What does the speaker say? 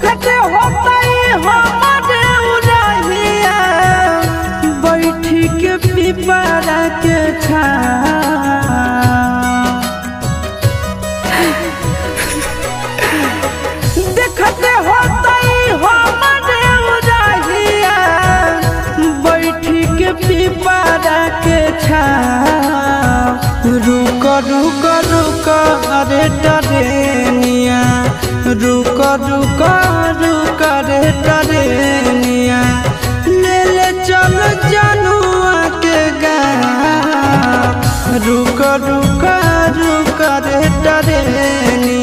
देखते होता हमारे उड़हिया बैठी के पिपरा के देखते होता हमारे उड़हिया बैठी के पिपरा के रुक रुक रुक अरे टरेनिया रुक रुक रुक रे टरेनिया ले ले चल जनुआ के गाँव रुक रुक रुक रे टरेनिया।